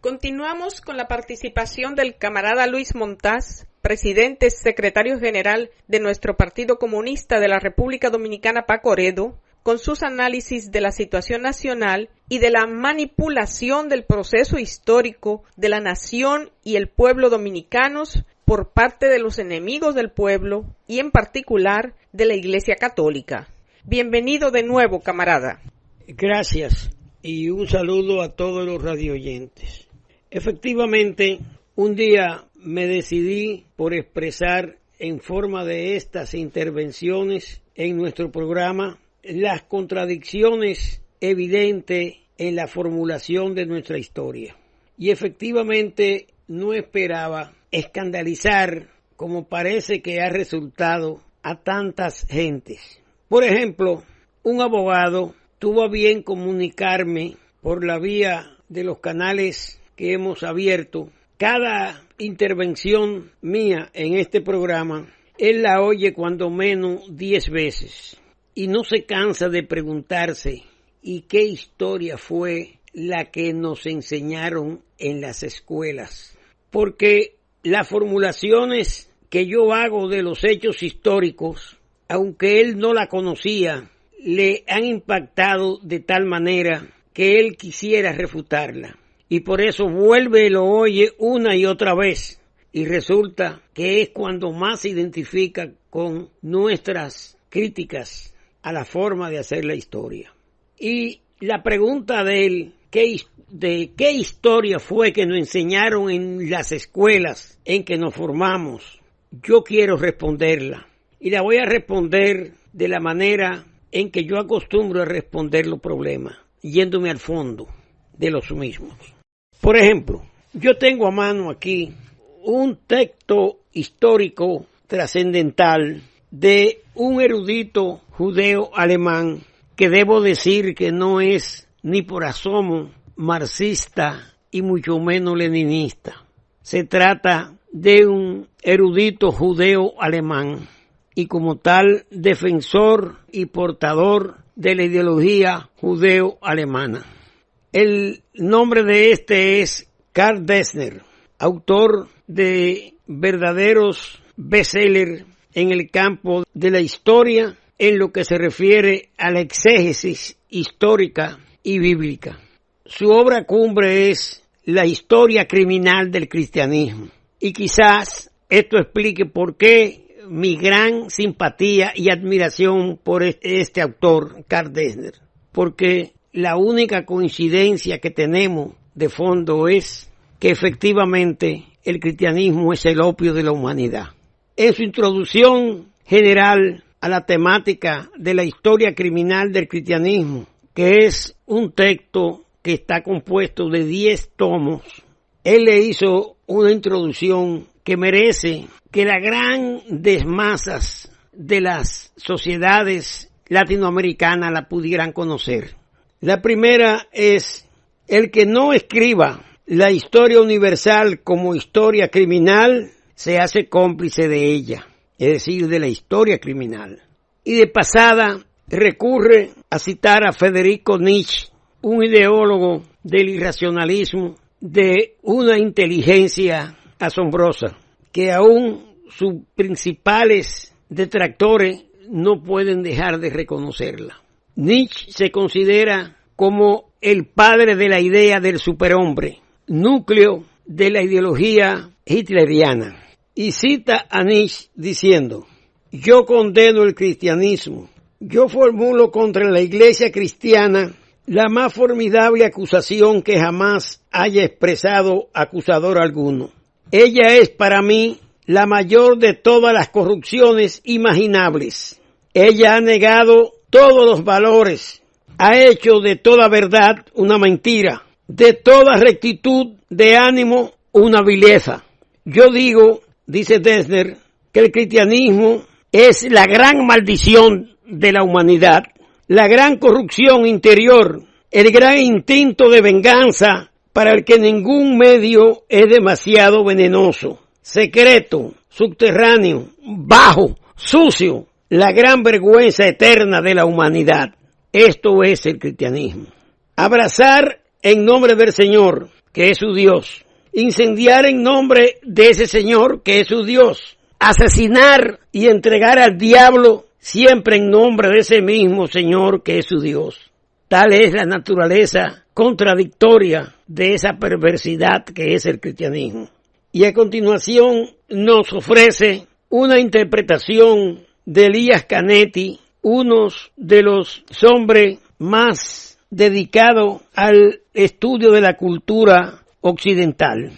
Continuamos con la participación del camarada Luis Montaz, presidente secretario general de nuestro Partido Comunista de la República Dominicana, Pacoredo, con sus análisis de la situación nacional y de la manipulación del proceso histórico de la nación y el pueblo dominicanos por parte de los enemigos del pueblo y en particular de la Iglesia Católica. Bienvenido de nuevo, camarada. Gracias y un saludo a todos los radioyentes. Efectivamente, un día me decidí por expresar en forma de estas intervenciones en nuestro programa las contradicciones evidentes en la formulación de nuestra historia. Y efectivamente no esperaba escandalizar como parece que ha resultado a tantas gentes. Por ejemplo, un abogado tuvo a bien comunicarme por la vía de los canales que hemos abierto. Cada intervención mía en este programa, él la oye cuando menos 10 veces y no se cansa de preguntarse ¿y qué historia fue la que nos enseñaron en las escuelas? Porque las formulaciones que yo hago de los hechos históricos, aunque él no la conocía, le han impactado de tal manera que él quisiera refutarla. Y por eso vuelve y lo oye una y otra vez. Y resulta que es cuando más se identifica con nuestras críticas a la forma de hacer la historia. Y la pregunta de él, de qué historia fue que nos enseñaron en las escuelas en que nos formamos, yo quiero responderla. Y la voy a responder de la manera en que yo acostumbro a responder los problemas, yéndome al fondo de los mismos. Por ejemplo, yo tengo a mano aquí un texto histórico trascendental de un erudito judeo alemán que debo decir que no es ni por asomo marxista y mucho menos leninista. Se trata de un erudito judeo alemán y como tal defensor y portador de la ideología judeo-alemana. El nombre de este es Karl Dessner, autor de verdaderos bestsellers en el campo de la historia en lo que se refiere a la exégesis histórica y bíblica. Su obra cumbre es La historia criminal del cristianismo y quizás esto explique por qué mi gran simpatía y admiración por este autor, Karl Dessner, porque la única coincidencia que tenemos de fondo es que efectivamente el cristianismo es el opio de la humanidad. En su introducción general a la temática de la historia criminal del cristianismo, que es un texto que está compuesto de 10 tomos, él le hizo una introducción que merece que las grandes masas de las sociedades latinoamericanas la pudieran conocer. La primera es: el que no escriba la historia universal como historia criminal se hace cómplice de ella, es decir, de la historia criminal. Y de pasada recurre a citar a Federico Nietzsche, un ideólogo del irracionalismo, de una inteligencia asombrosa, que aún sus principales detractores no pueden dejar de reconocerla. Nietzsche se considera como el padre de la idea del superhombre, núcleo de la ideología hitleriana. Y cita a Nietzsche diciendo: yo condeno el cristianismo, yo formulo contra la iglesia cristiana la más formidable acusación que jamás haya expresado acusador alguno. Ella es para mí la mayor de todas las corrupciones imaginables. Ella ha negado todos los valores, ha hecho de toda verdad una mentira, de toda rectitud de ánimo una vileza. Yo digo, dice Dessner, que el cristianismo es la gran maldición de la humanidad, la gran corrupción interior, el gran instinto de venganza para el que ningún medio es demasiado venenoso, secreto, subterráneo, bajo, sucio, la gran vergüenza eterna de la humanidad. Esto es el cristianismo. Abrazar en nombre del Señor que es su Dios. Incendiar en nombre de ese Señor, que es su Dios. Asesinar y entregar al diablo siempre en nombre de ese mismo Señor, que es su Dios. Tal es la naturaleza contradictoria de esa perversidad que es el cristianismo. Y a continuación nos ofrece una interpretación de Elías Canetti, uno de los hombres más dedicados al estudio de la cultura occidental,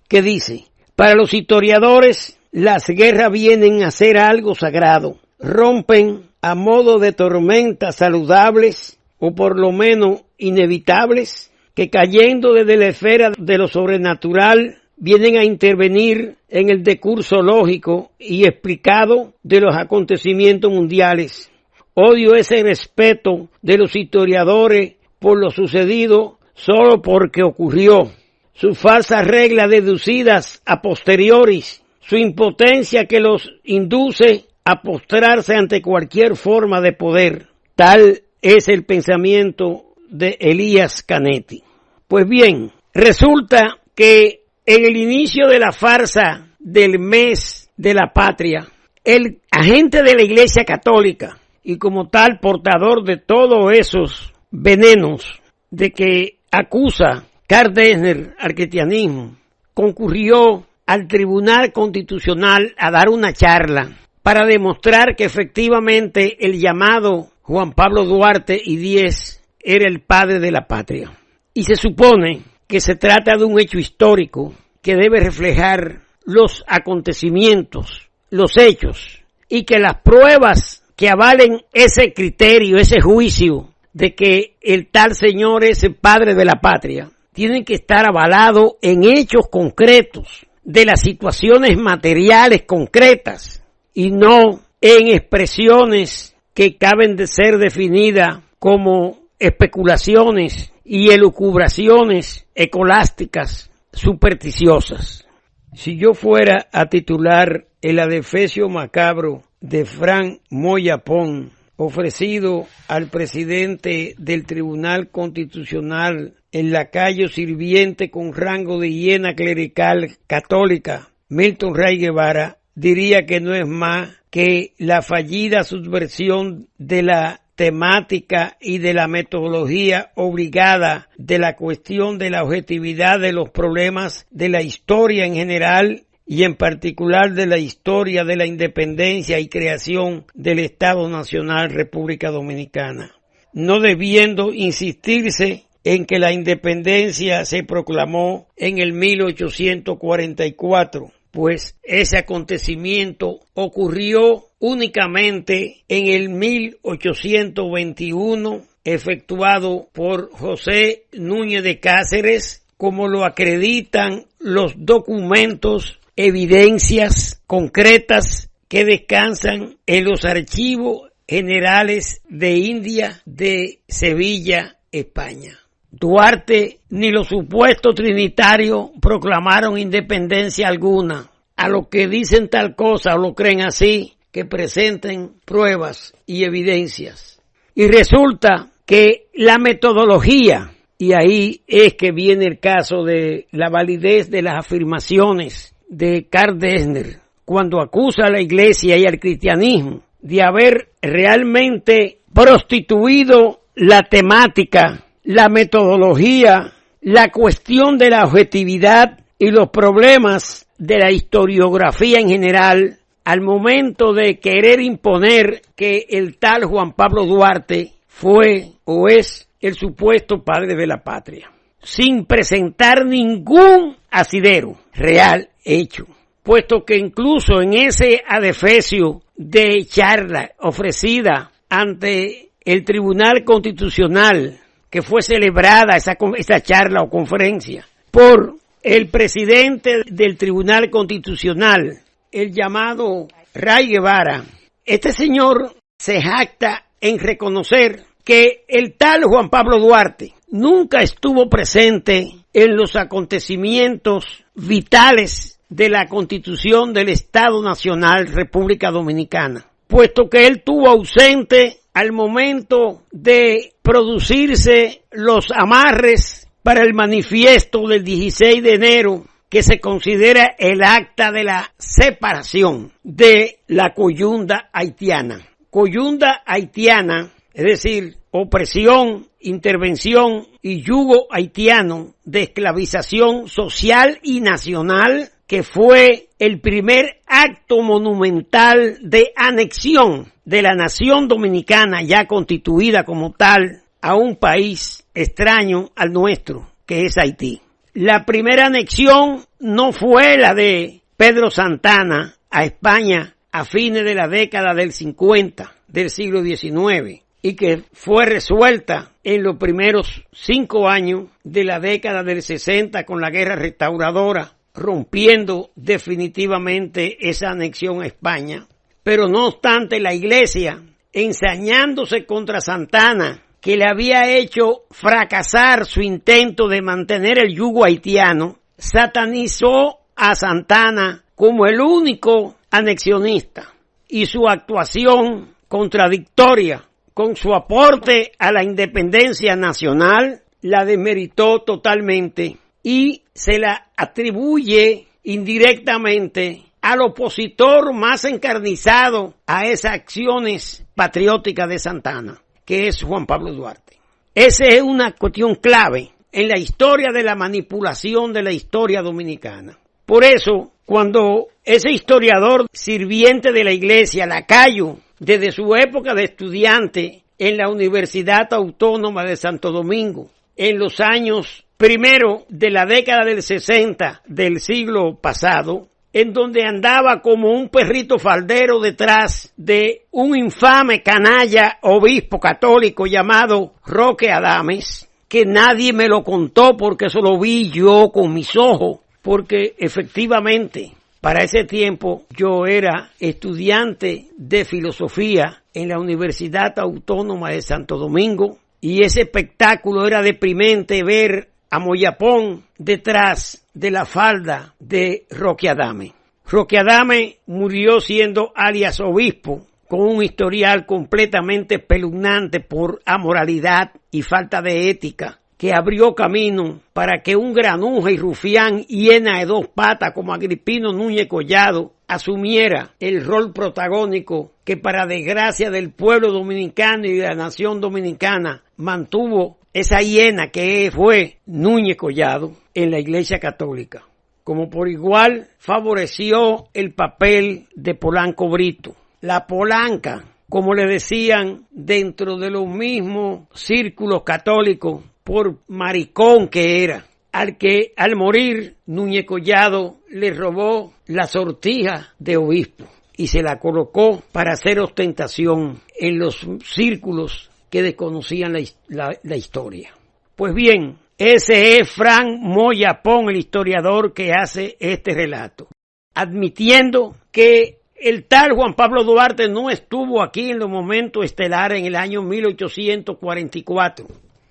que dice: para los historiadores, las guerras vienen a ser algo sagrado, rompen a modo de tormentas saludables, o por lo menos inevitables, que cayendo desde la esfera de lo sobrenatural, vienen a intervenir en el decurso lógico y explicado de los acontecimientos mundiales. Odio ese respeto de los historiadores por lo sucedido solo porque ocurrió, sus falsas reglas deducidas a posterioris, su impotencia que los induce a postrarse ante cualquier forma de poder. Tal es el pensamiento de Elías Canetti. Pues bien, resulta que en el inicio de la farsa del mes de la patria, el agente de la Iglesia Católica, y como tal portador de todos esos venenos de que acusa Karl Dessner al cristianismo, concurrió al Tribunal Constitucional a dar una charla para demostrar que efectivamente el llamado Juan Pablo Duarte y Díez era el padre de la patria. Y se supone que se trata de un hecho histórico que debe reflejar los acontecimientos, los hechos, y que las pruebas que avalen ese criterio, ese juicio de que el tal señor es el padre de la patria, tienen que estar avalados en hechos concretos, de las situaciones materiales concretas, y no en expresiones que caben de ser definidas como especulaciones y elucubraciones escolásticas supersticiosas. Si yo fuera a titular el adefesio macabro de Frank Moyapón, ofrecido al presidente del Tribunal Constitucional, el lacayo sirviente con rango de hiena clerical católica, Milton Ray Guevara, diría que no es más que la fallida subversión de la temática y de la metodología obligada de la cuestión de la objetividad de los problemas de la historia en general y en particular de la historia de la independencia y creación del Estado Nacional República Dominicana, no debiendo insistirse en que la independencia se proclamó en el 1844, pues ese acontecimiento ocurrió únicamente en el 1821, efectuado por José Núñez de Cáceres, como lo acreditan los documentos, evidencias concretas que descansan en los archivos generales de India de Sevilla, España. Duarte ni los supuestos trinitarios proclamaron independencia alguna. A los que dicen tal cosa o lo creen así, que presenten pruebas y evidencias. Y resulta que la metodología, y ahí es que viene el caso de la validez de las afirmaciones de Karl Dessner, cuando acusa a la Iglesia y al cristianismo de haber realmente prostituido la temática, la metodología, la cuestión de la objetividad y los problemas de la historiografía en general, al momento de querer imponer que el tal Juan Pablo Duarte fue o es el supuesto padre de la patria, sin presentar ningún asidero real hecho, puesto que incluso en ese adefesio de charla ofrecida ante el Tribunal Constitucional, que fue celebrada esa charla o conferencia por el presidente del Tribunal Constitucional, el llamado Ray Guevara, este señor se jacta en reconocer que el tal Juan Pablo Duarte nunca estuvo presente en los acontecimientos vitales de la Constitución del Estado Nacional República Dominicana, puesto que él estuvo ausente al momento de producirse los amarres para el manifiesto del 16 de enero, que se considera el acta de la separación de la coyunda haitiana. Coyunda haitiana, es decir, opresión, intervención y yugo haitiano de esclavización social y nacional, que fue el primer acto monumental de anexión de la nación dominicana ya constituida como tal a un país extraño al nuestro, que es Haití. La primera anexión no fue la de Pedro Santana a España a fines de la década del 50 del siglo XIX y que fue resuelta en los primeros 5 años de la década del 60 con la guerra restauradora, rompiendo definitivamente esa anexión a España. Pero no obstante, la Iglesia, ensañándose contra Santana, que le había hecho fracasar su intento de mantener el yugo haitiano, satanizó a Santana como el único anexionista, y su actuación contradictoria con su aporte a la independencia nacional la desmeritó totalmente y se la atribuye indirectamente al opositor más encarnizado a esas acciones patrióticas de Santana, que es Juan Pablo Duarte. Esa es una cuestión clave en la historia de la manipulación de la historia dominicana. Por eso, cuando ese historiador sirviente de la Iglesia, Lacayo, desde su época de estudiante en la Universidad Autónoma de Santo Domingo, en los años primero de la década del 60 del siglo pasado, en donde andaba como un perrito faldero detrás de un infame canalla obispo católico llamado Roque Adames, que nadie me lo contó porque eso lo vi yo con mis ojos, porque efectivamente para ese tiempo yo era estudiante de filosofía en la Universidad Autónoma de Santo Domingo y ese espectáculo era deprimente, ver a Moyapón detrás de la falda de Roque Adame. Roque Adame murió siendo alias obispo, con un historial completamente espeluznante por amoralidad y falta de ética, que abrió camino para que un granuja y rufián hiena de 2 patas como Agripino Núñez Collado asumiera el rol protagónico que, para desgracia del pueblo dominicano y de la nación dominicana, mantuvo esa hiena que fue Núñez Collado en la Iglesia Católica. Como por igual favoreció el papel de Polanco Brito. La Polanca, como le decían dentro de los mismos círculos católicos, por maricón que era, al que al morir Núñez Collado le robó la sortija de obispo y se la colocó para hacer ostentación en los círculos que desconocían la historia. Pues bien, ese es Frank Moyapón, el historiador que hace este relato, admitiendo que el tal Juan Pablo Duarte no estuvo aquí en los momentos estelares en el año 1844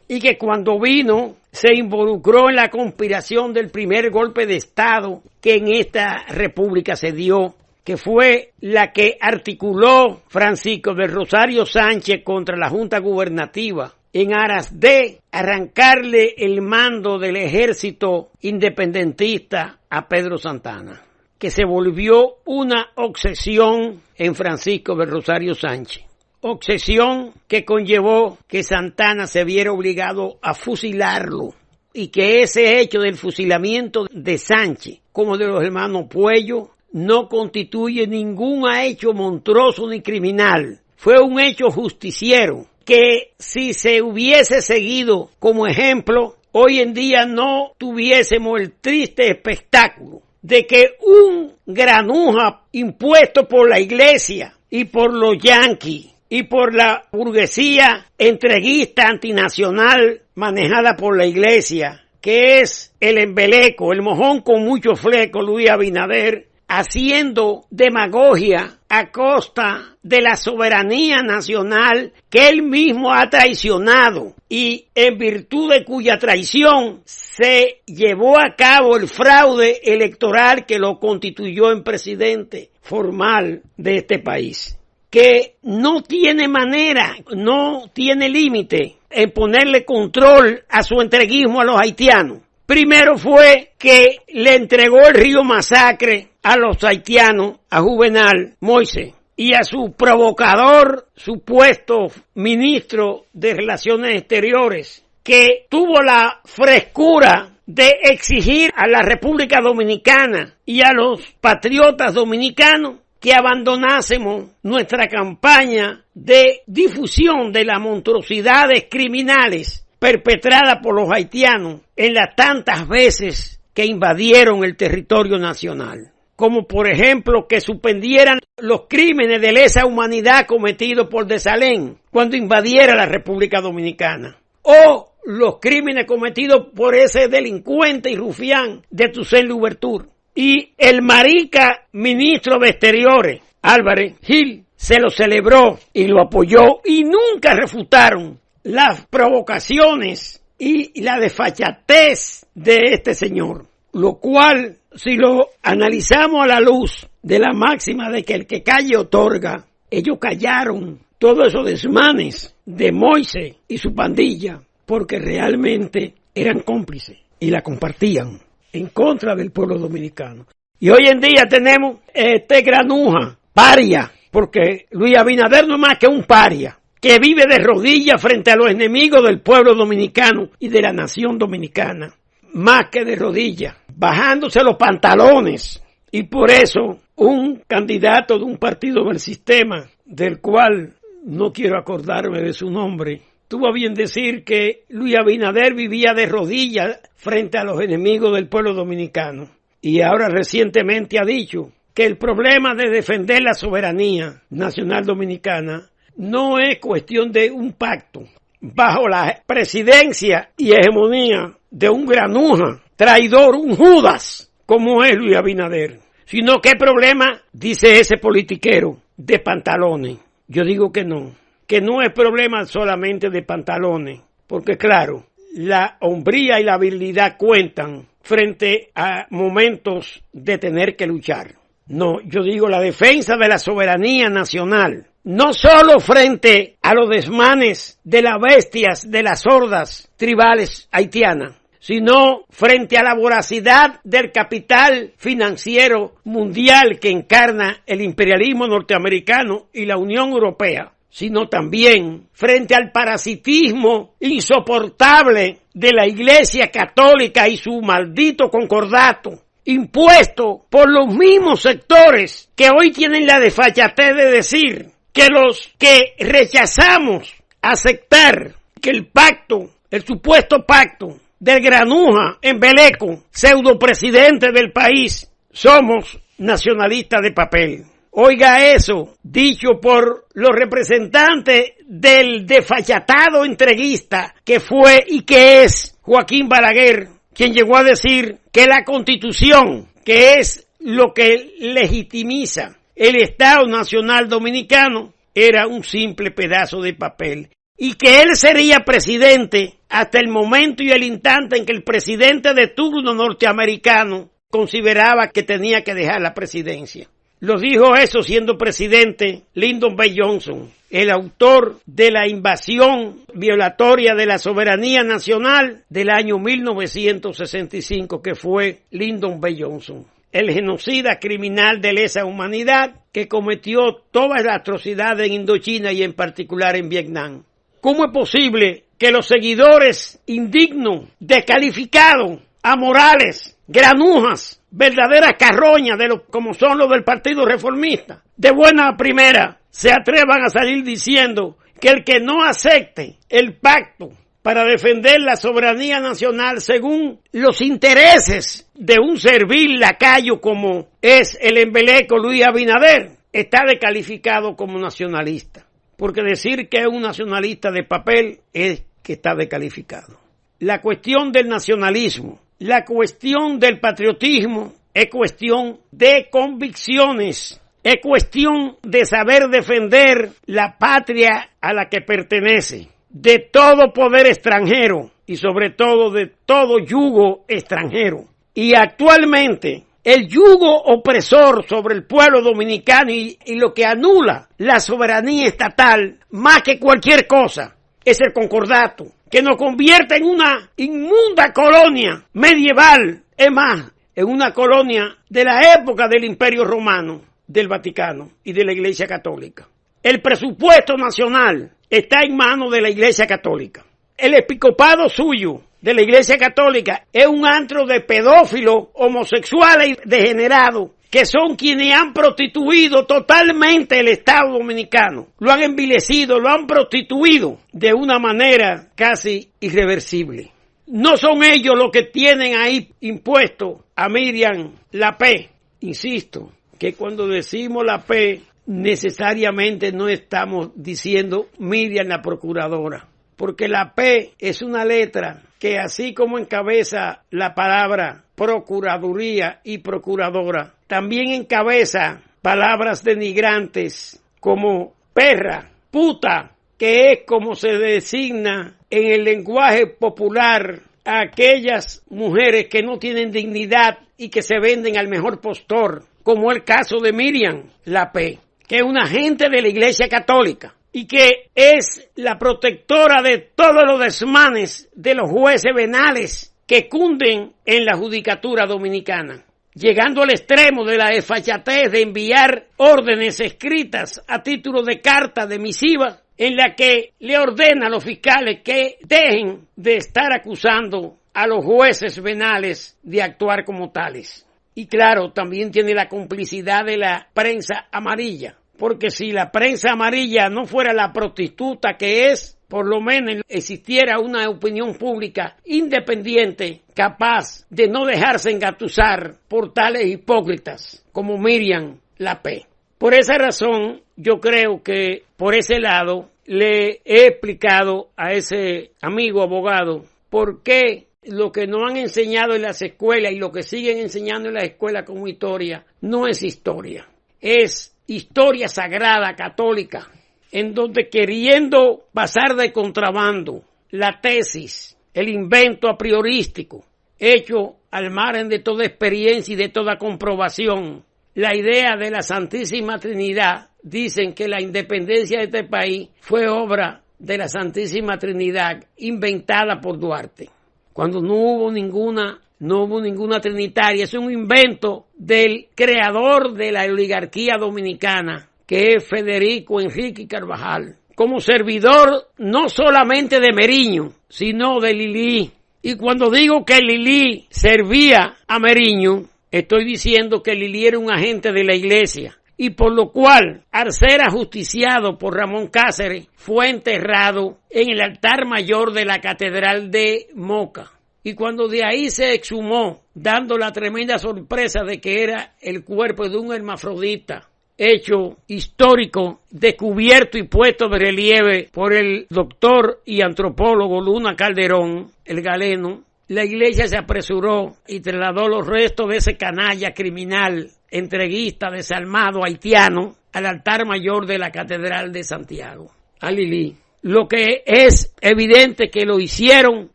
y que cuando vino se involucró en la conspiración del primer golpe de Estado que en esta república se dio, que fue la que articuló Francisco del Rosario Sánchez contra la Junta Gubernativa en aras de arrancarle el mando del ejército independentista a Pedro Santana, que se volvió una obsesión en Francisco del Rosario Sánchez. Obsesión que conllevó que Santana se viera obligado a fusilarlo y que ese hecho del fusilamiento de Sánchez como de los hermanos Puello no constituye ningún hecho monstruoso ni criminal. Fue un hecho justiciero que, si se hubiese seguido como ejemplo, hoy en día no tuviésemos el triste espectáculo de que un granuja impuesto por la Iglesia y por los yanquis y por la burguesía entreguista antinacional manejada por la Iglesia, que es el embeleco, el mojón con mucho fleco, Luis Abinader, haciendo demagogia a costa de la soberanía nacional que él mismo ha traicionado y en virtud de cuya traición se llevó a cabo el fraude electoral que lo constituyó en presidente formal de este país. que no tiene manera, no tiene límite en ponerle control a su entreguismo a los haitianos. Primero fue que le entregó el río Masacre a los haitianos, a Juvenal Moïse, y a su provocador supuesto ministro de Relaciones Exteriores, que tuvo la frescura de exigir a la República Dominicana y a los patriotas dominicanos que abandonásemos nuestra campaña de difusión de las monstruosidades criminales perpetradas por los haitianos en las tantas veces que invadieron el territorio nacional. Como por ejemplo que suspendieran los crímenes de lesa humanidad cometidos por Desalén cuando invadiera la República Dominicana. O los crímenes cometidos por ese delincuente y rufián de Toussaint Louverture. Y el marica ministro de Exteriores, Álvarez Gil, se lo celebró y lo apoyó y nunca refutaron las provocaciones y la desfachatez de este señor. Lo cual, si lo analizamos a la luz de la máxima de que el que calle otorga, ellos callaron todos esos desmanes de Moïse y su pandilla, porque realmente eran cómplices y la compartían en contra del pueblo dominicano. Y hoy en día tenemos este granuja, paria, porque Luis Abinader no es más que un paria, que vive de rodillas frente a los enemigos del pueblo dominicano y de la nación dominicana, más que de rodillas, bajándose los pantalones. Y por eso un candidato de un partido del sistema, del cual no quiero acordarme de su nombre, tuvo a bien decir que Luis Abinader vivía de rodillas frente a los enemigos del pueblo dominicano. Y ahora recientemente ha dicho que el problema de defender la soberanía nacional dominicana no es cuestión de un pacto bajo la presidencia y hegemonía de un granuja, traidor, un Judas, como es Luis Abinader, sino que el problema, dice ese politiquero, de pantalones. Yo digo que no es problema solamente de pantalones, porque claro, la hombría y la virilidad cuentan frente a momentos de tener que luchar. No, yo digo la defensa de la soberanía nacional, no solo frente a los desmanes de las bestias de las hordas tribales haitianas, sino frente a la voracidad del capital financiero mundial que encarna el imperialismo norteamericano y la Unión Europea, sino también frente al parasitismo insoportable de la Iglesia Católica y su maldito concordato, impuesto por los mismos sectores que hoy tienen la desfachatez de decir que los que rechazamos aceptar que el pacto, el supuesto pacto del granuja embeleco, pseudo presidente del país, somos nacionalistas de papel. Oiga eso, dicho por los representantes del desfachatado entreguista que fue y que es Joaquín Balaguer, quien llegó a decir que la Constitución, que es lo que legitimiza el Estado Nacional Dominicano, era un simple pedazo de papel y que él sería presidente hasta el momento y el instante en que el presidente de turno norteamericano consideraba que tenía que dejar la presidencia. Lo dijo eso siendo presidente Lyndon B. Johnson, el autor de la invasión violatoria de la soberanía nacional del año 1965, que fue Lyndon B. Johnson, el genocida criminal de lesa humanidad que cometió todas las atrocidades en Indochina y en particular en Vietnam. ¿Cómo es posible que los seguidores indignos, descalificados, amorales, granujas, verdaderas carroñas como son los del Partido Reformista, de buena primera se atrevan a salir diciendo que el que no acepte el pacto para defender la soberanía nacional según los intereses de un servil lacayo como es el embeleco Luis Abinader, está descalificado como nacionalista? Porque decir que es un nacionalista de papel es que está descalificado. La cuestión del nacionalismo, la cuestión del patriotismo es cuestión de convicciones, es cuestión de saber defender la patria a la que pertenece, de todo poder extranjero y sobre todo de todo yugo extranjero. Y actualmente el yugo opresor sobre el pueblo dominicano y lo que anula la soberanía estatal más que cualquier cosa es el concordato, que nos convierte en una inmunda colonia medieval, es más, en una colonia de la época del Imperio Romano, del Vaticano y de la Iglesia Católica. El presupuesto nacional está en manos de la Iglesia Católica. El episcopado suyo de la Iglesia Católica es un antro de pedófilos, homosexuales y degenerados, que son quienes han prostituido totalmente el Estado dominicano. Lo han envilecido, lo han prostituido de una manera casi irreversible. No son ellos los que tienen ahí impuesto a Miriam la P. Insisto, que cuando decimos la P, necesariamente no estamos diciendo Miriam la procuradora, porque la P es una letra que así como encabeza la palabra procuraduría y procuradora, también encabeza palabras denigrantes como perra, puta, que es como se designa en el lenguaje popular a aquellas mujeres que no tienen dignidad y que se venden al mejor postor, como el caso de Miriam la P, que es una agente de la Iglesia Católica y que es la protectora de todos los desmanes de los jueces venales que cunden en la judicatura dominicana, llegando al extremo de la desfachatez de enviar órdenes escritas a título de carta de misiva en la que le ordena a los fiscales que dejen de estar acusando a los jueces venales de actuar como tales. Y claro, también tiene la complicidad de la prensa amarilla, porque si la prensa amarilla no fuera la prostituta que es, por lo menos existiera una opinión pública independiente capaz de no dejarse engatusar por tales hipócritas como Miriam la P. Por esa razón, yo creo que por ese lado le he explicado a ese amigo abogado por qué lo que nos han enseñado en las escuelas y lo que siguen enseñando en las escuelas como historia no es historia, es historia sagrada católica, en donde queriendo pasar de contrabando la tesis, el invento a priorístico, hecho al margen de toda experiencia y de toda comprobación, la idea de la Santísima Trinidad, dicen que la independencia de este país fue obra de la Santísima Trinidad inventada por Duarte, cuando no hubo ninguna trinitaria. Es un invento del creador de la oligarquía dominicana, que es Federico Enrique Carvajal, como servidor no solamente de Meriño, sino de Lili. Y cuando digo que Lili servía a Meriño, estoy diciendo que Lili era un agente de la iglesia, y por lo cual, al ser ajusticiado por Ramón Cáceres, fue enterrado en el altar mayor de la Catedral de Moca. Y cuando de ahí se exhumó, dando la tremenda sorpresa de que era el cuerpo de un hermafrodita, hecho histórico, descubierto y puesto de relieve por el doctor y antropólogo Luna Calderón, el galeno, la iglesia se apresuró y trasladó los restos de ese canalla criminal, entreguista, desalmado, haitiano, al altar mayor de la Catedral de Santiago, a Lili. Lo que es evidente que lo hicieron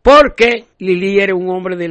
porque Lili era un hombre de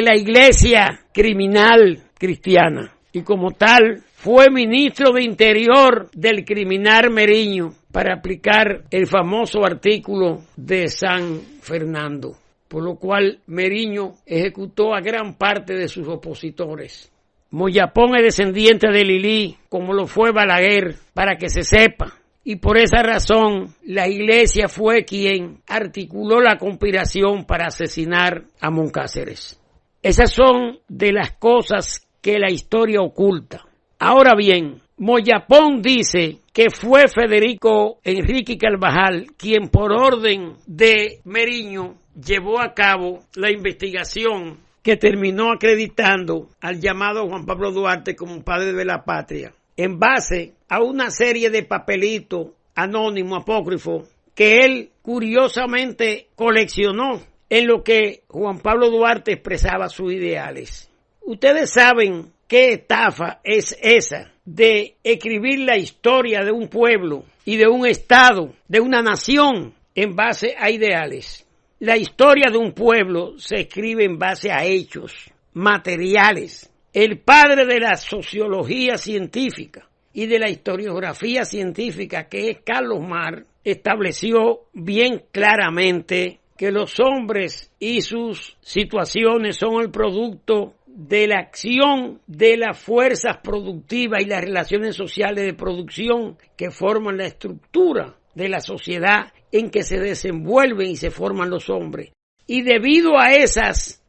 la iglesia criminal cristiana, y como tal fue ministro de Interior del criminal Meriño para aplicar el famoso artículo de San Fernando, por lo cual Meriño ejecutó a gran parte de sus opositores. Moyapón es descendiente de Lili, como lo fue Balaguer, para que se sepa. Y por esa razón, la iglesia fue quien articuló la conspiración para asesinar a Moncáceres. Esas son de las cosas que la historia oculta. Ahora bien, Moyapón dice que fue Federico Enrique Carvajal quien por orden de Meriño llevó a cabo la investigación que terminó acreditando al llamado Juan Pablo Duarte como padre de la patria, en base a una serie de papelitos anónimos, apócrifos, que él curiosamente coleccionó en lo que Juan Pablo Duarte expresaba sus ideales. Ustedes saben qué estafa es esa de escribir la historia de un pueblo y de un estado, de una nación, en base a ideales. La historia de un pueblo se escribe en base a hechos materiales, el padre de la sociología científica y de la historiografía científica, que es Carlos Marx, estableció bien claramente que los hombres y sus situaciones son el producto de la acción de las fuerzas productivas y las relaciones sociales de producción que forman la estructura de la sociedad en que se desenvuelven y se forman los hombres. Y debido a esas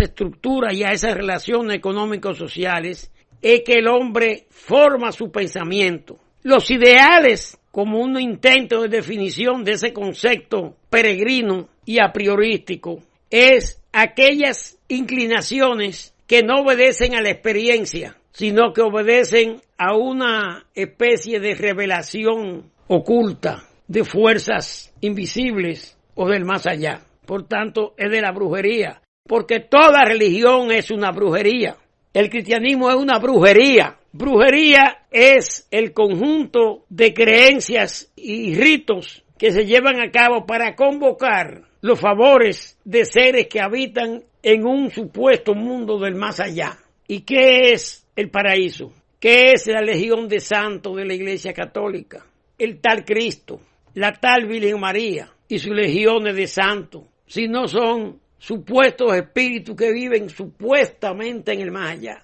estructuras y a esas relaciones económico-sociales es que el hombre forma su pensamiento. Los ideales, como un intento de definición de ese concepto peregrino y a priorístico, es aquellas inclinaciones que no obedecen a la experiencia, sino que obedecen a una especie de revelación oculta de fuerzas invisibles o del más allá. Por tanto, es de la brujería, porque toda religión es una brujería. El cristianismo es una brujería. Brujería es el conjunto de creencias y ritos que se llevan a cabo para convocar los favores de seres que habitan en un supuesto mundo del más allá. ¿Y qué es el paraíso? ¿Qué es la legión de santos de la Iglesia Católica? El tal Cristo, la tal Virgen María y sus legiones de santos, si no son supuestos espíritus que viven supuestamente en el más allá.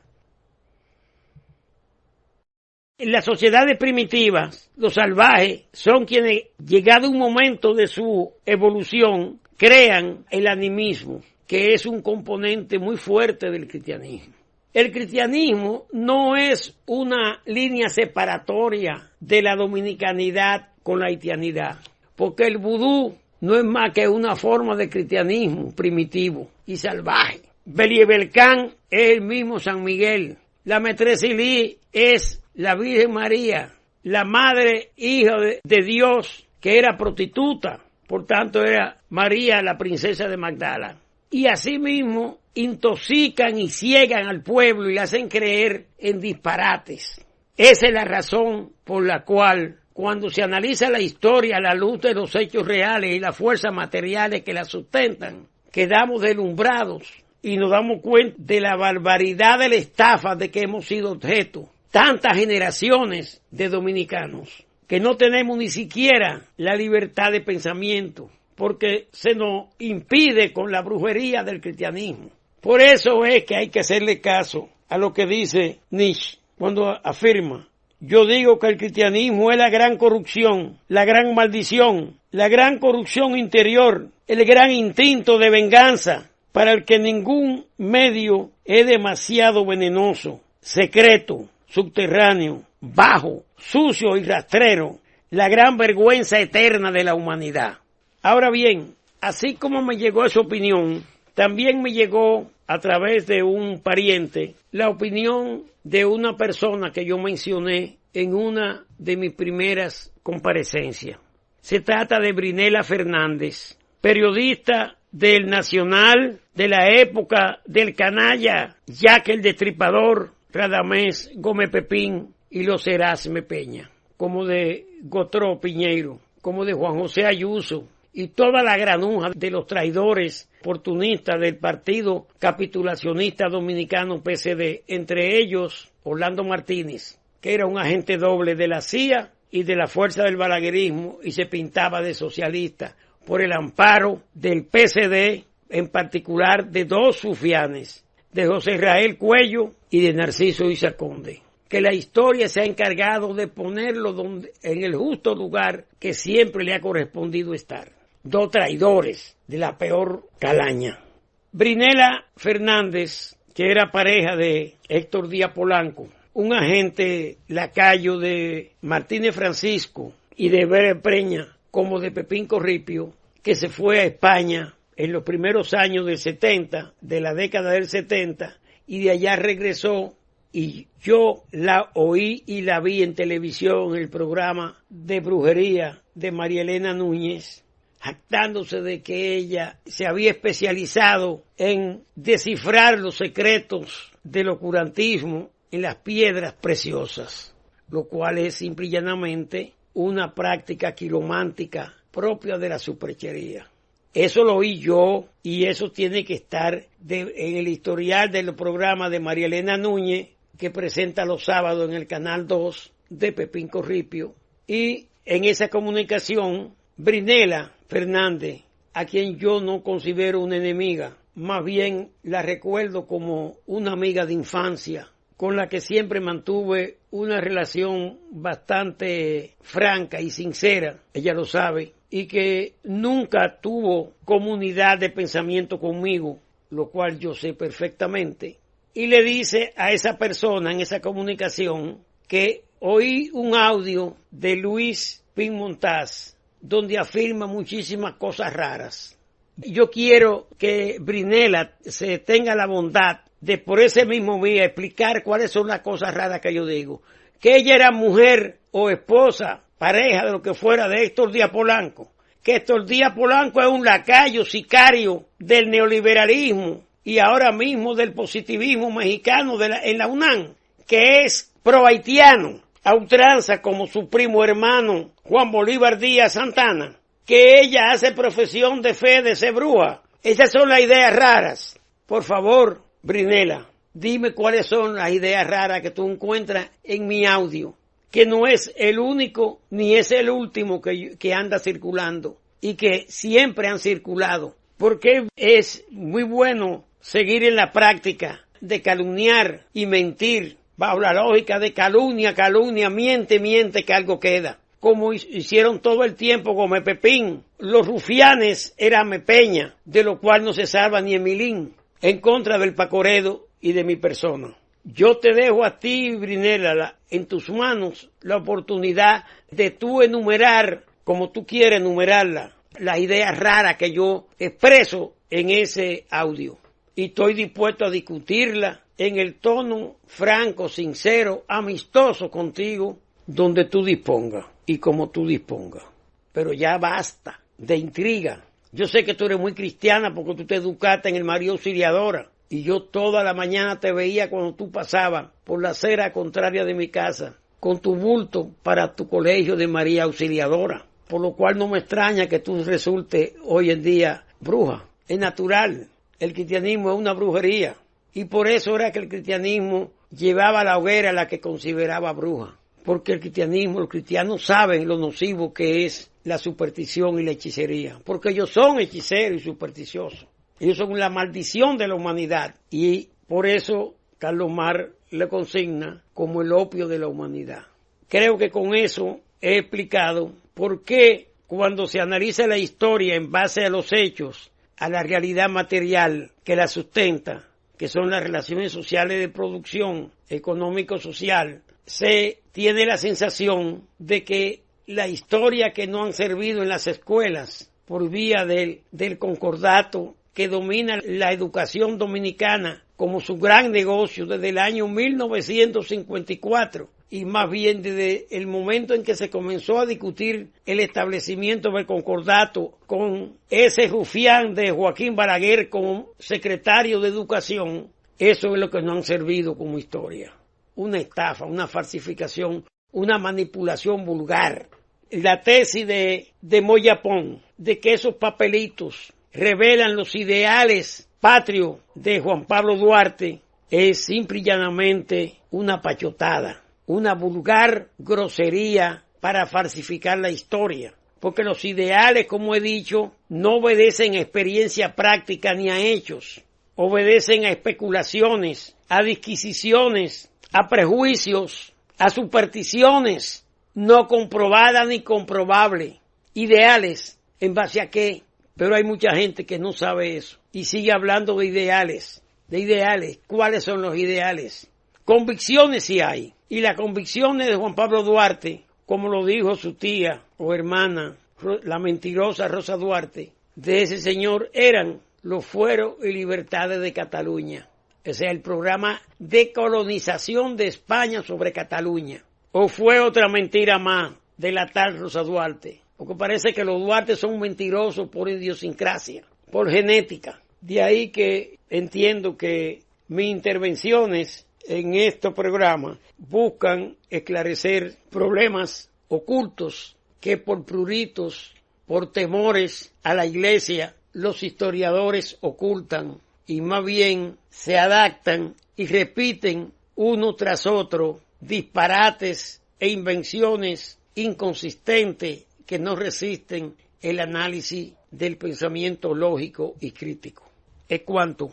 En las sociedades primitivas, los salvajes son quienes, llegado un momento de su evolución, crean el animismo, que es un componente muy fuerte del cristianismo. El cristianismo no es una línea separatoria de la dominicanidad con la haitianidad, porque el vudú no es más que una forma de cristianismo primitivo y salvaje. Beliebelcán es el mismo San Miguel. La Metresilí es la Virgen María, la madre hija de Dios, que era prostituta, por tanto era María la princesa de Magdala. Y asimismo intoxican y ciegan al pueblo y le hacen creer en disparates. Esa es la razón por la cual, cuando se analiza la historia a la luz de los hechos reales y las fuerzas materiales que la sustentan, quedamos deslumbrados y nos damos cuenta de la barbaridad de la estafa de que hemos sido objeto. Tantas generaciones de dominicanos que no tenemos ni siquiera la libertad de pensamiento, porque se nos impide con la brujería del cristianismo. Por eso es que hay que hacerle caso a lo que dice Nietzsche cuando afirma: yo digo que el cristianismo es la gran corrupción, la gran maldición, la gran corrupción interior, el gran instinto de venganza, para el que ningún medio es demasiado venenoso, secreto, subterráneo, bajo, sucio y rastrero, la gran vergüenza eterna de la humanidad. Ahora bien, así como me llegó esa opinión, también me llegó a través de un pariente la opinión de una persona que yo mencioné en una de mis primeras comparecencias. Se trata de Brinela Fernández, periodista del Nacional de la época del canalla Jack el Destripador, Radamés Gómez Pepín y los Erasme Peña, como de Gotró Piñeiro, como de Juan José Ayuso y toda la granuja de los traidores oportunistas del Partido Capitulacionista Dominicano PCD, entre ellos Orlando Martínez, que era un agente doble de la CIA y de la Fuerza del Balaguerismo y se pintaba de socialista por el amparo del PCD, en particular de dos sufianes, de José Israel Cuello y de Narciso Isaconde, que la historia se ha encargado de ponerlo en el justo lugar que siempre le ha correspondido estar. Dos traidores de la peor calaña. Brinela Fernández, que era pareja de Héctor Díaz Polanco, un agente lacayo de Martínez Francisco y de Vera Preña, como de Pepín Corripio, que se fue a España en los primeros años del 70, de la década del 70, y de allá regresó, y yo la oí y la vi en televisión, en el programa de brujería de María Elena Núñez, jactándose de que ella se había especializado en descifrar los secretos del ocultismo en las piedras preciosas, lo cual es simple y llanamente una práctica quiromántica propia de la superchería. Eso lo oí yo y eso tiene que estar en el historial del programa de María Elena Núñez, que presenta los sábados en el Canal 2 de Pepín Corripio. Y en esa comunicación, Brinela Fernández, a quien yo no considero una enemiga, más bien la recuerdo como una amiga de infancia, con la que siempre mantuve una relación bastante franca y sincera, ella lo sabe, y que nunca tuvo comunidad de pensamiento conmigo, lo cual yo sé perfectamente. Y le dice a esa persona en esa comunicación que oí un audio de Luis Pin Montaz donde afirma muchísimas cosas raras. Yo quiero que Brinela se tenga la bondad de por ese mismo día explicar cuáles son las cosas raras que yo digo. Que ella era mujer o esposa, pareja de lo que fuera de Héctor Díaz Polanco. Que Héctor Díaz Polanco es un lacayo sicario del neoliberalismo y ahora mismo del positivismo mexicano en la UNAM. Que es pro-haitiano, a ultranza como su primo hermano Juan Bolívar Díaz Santana. Que ella hace profesión de fe de ser bruja. Esas son las ideas raras. Por favor, Brinela, dime cuáles son las ideas raras que tú encuentras en mi audio, que no es el único ni es el último que anda circulando y que siempre han circulado, porque es muy bueno seguir en la práctica de calumniar y mentir bajo la lógica de calumnia, miente, que algo queda, como hicieron todo el tiempo con Pepín. Los rufianes eran Peña, de lo cual no se salva ni Emilín, en contra del Pacoredo y de mi persona. Yo te dejo a ti, Brinela, en tus manos la oportunidad de tú enumerar, como tú quieres enumerarla, las ideas raras que yo expreso en ese audio. Y estoy dispuesto a discutirla en el tono franco, sincero, amistoso contigo, donde tú dispongas y como tú dispongas. Pero ya basta de intriga. Yo sé que tú eres muy cristiana porque tú te educaste en el María Auxiliadora y yo toda la mañana te veía cuando tú pasabas por la acera contraria de mi casa con tu bulto para tu colegio de María Auxiliadora, por lo cual no me extraña que tú resultes hoy en día bruja. Es natural, el cristianismo es una brujería y por eso era que el cristianismo llevaba a la hoguera a la que consideraba bruja, porque los cristianos saben lo nocivo que es la superstición y la hechicería, porque ellos son hechiceros y supersticiosos. Ellos son la maldición de la humanidad y por eso Carlos Mar le consigna como el opio de la humanidad. Creo que con eso he explicado por qué cuando se analiza la historia en base a los hechos, a la realidad material que la sustenta, que son las relaciones sociales de producción, económico-social, se tiene la sensación de que la historia que no han servido en las escuelas por vía del concordato que domina la educación dominicana como su gran negocio desde el año 1954 y más bien desde el momento en que se comenzó a discutir el establecimiento del concordato con ese rufián de Joaquín Balaguer como secretario de Educación, eso es lo que no han servido como historia. Una estafa, una falsificación, una manipulación vulgar. La tesis de Moyapón, de que esos papelitos revelan los ideales patrios de Juan Pablo Duarte, es simple y llanamente una pachotada, una vulgar grosería para falsificar la historia. Porque los ideales, como he dicho, no obedecen a experiencia práctica ni a hechos. Obedecen a especulaciones, a disquisiciones, a prejuicios, a supersticiones no comprobadas ni comprobables. Ideales, ¿en base a qué? Pero hay mucha gente que no sabe eso y sigue hablando de ideales. De ideales, ¿cuáles son los ideales? Convicciones sí hay. Y las convicciones de Juan Pablo Duarte, como lo dijo su tía o hermana, la mentirosa Rosa Duarte, de ese señor eran los fueros y libertades de Cataluña. O sea, el programa de colonización de España sobre Cataluña. ¿O fue otra mentira más de la tal Rosa Duarte? Porque parece que los Duarte son mentirosos por idiosincrasia, por genética. De ahí que entiendo que mis intervenciones en estos programas buscan esclarecer problemas ocultos que por pruritos, por temores a la iglesia los historiadores ocultan y más bien se adaptan y repiten uno tras otro disparates e invenciones inconsistentes que no resisten el análisis del pensamiento lógico y crítico. Es cuanto.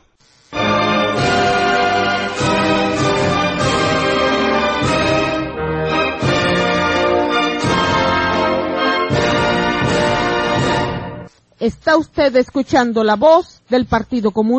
Está usted escuchando la voz del Partido Comunista.